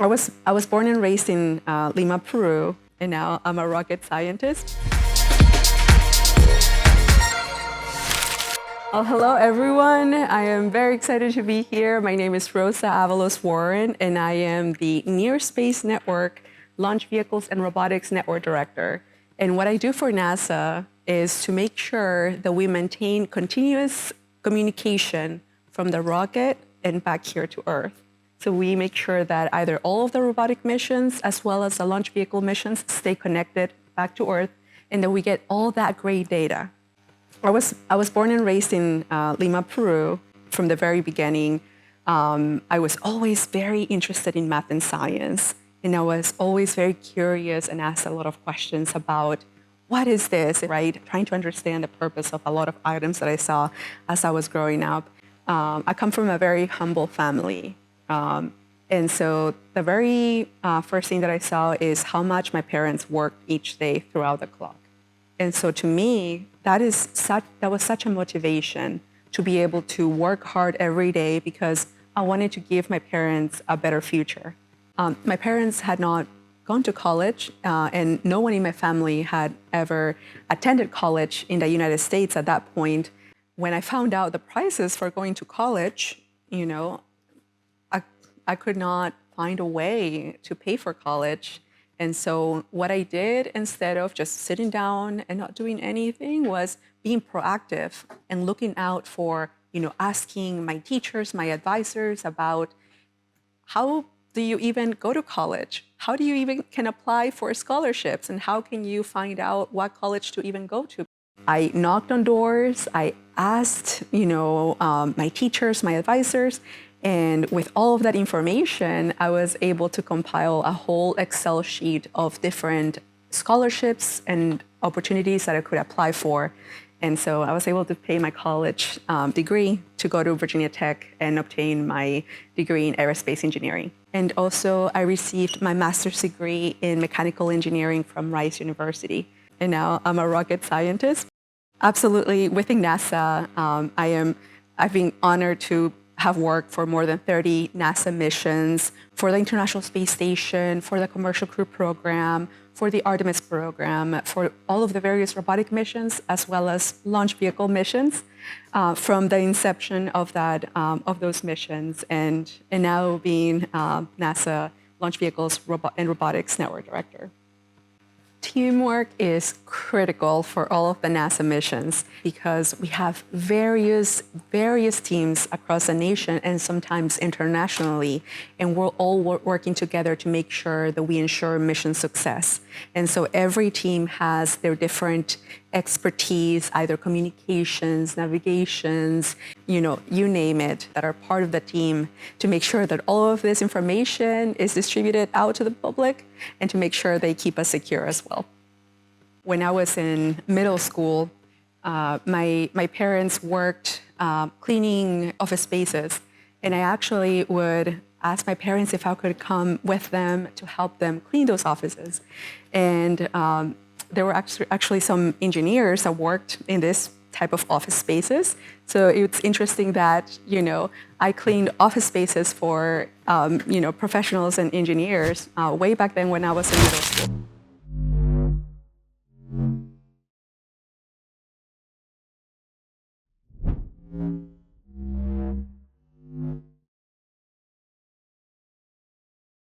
I was born and raised in Lima, Peru, and now I'm a rocket scientist. Well, hello everyone. I am very excited to be here. My name is Rosa Avilos Warren, and I am the Near Space Network Launch Vehicles and Robotics Network Director. And what I do for NASA is to make sure that we maintain continuous communication from the rocket and back here to Earth. So we make sure that either all of the robotic missions as well as the launch vehicle missions stay connected back to Earth, and that we get all that great data. I was born and raised in Lima, Peru. From the very beginning, I was always very interested in math and science, and I was always very curious and asked a lot of questions about what is this, right? Trying to understand the purpose of a lot of items that I saw as I was growing up. I come from a very humble family. And so the very first thing that I saw is how much my parents worked each day throughout the clock. And so to me, that was such a motivation to be able to work hard every day because I wanted to give my parents a better future. My parents had not gone to college, and no one in my family had ever attended college in the United States at that point. When I found out the prices for going to college, I could not find a way to pay for college. And so what I did, instead of just sitting down and not doing anything, was being proactive and looking out for, asking my teachers, my advisors about how do you even go to college? How do you even can apply for scholarships? And how can you find out what college to even go to? I knocked on doors, I asked, my teachers, my advisors, and with all of that information, I was able to compile a whole Excel sheet of different scholarships and opportunities that I could apply for. And so I was able to pay my college degree to go to Virginia Tech and obtain my degree in aerospace engineering. And also I received my master's degree in mechanical engineering from Rice University. And now I'm a rocket scientist. Absolutely, within NASA, I've been honored to have worked for more than 30 NASA missions, for the International Space Station, for the Commercial Crew Program, for the Artemis program, for all of the various robotic missions, as well as launch vehicle missions, from the inception of those missions, and now being NASA Launch Vehicles and Robotics Network Director. Teamwork is critical for all of the NASA missions because we have various teams across the nation and sometimes internationally, and we're all working together to make sure that we ensure mission success. And so every team has their different expertise, either communications, navigations, you name it, that are part of the team to make sure that all of this information is distributed out to the public and to make sure they keep us secure as well. When I was in middle school, my parents worked cleaning office spaces, and I actually would ask my parents if I could come with them to help them clean those offices. And there were actually some engineers that worked in this type of office spaces. So it's interesting that, I cleaned office spaces for, professionals and engineers way back then when I was in middle school.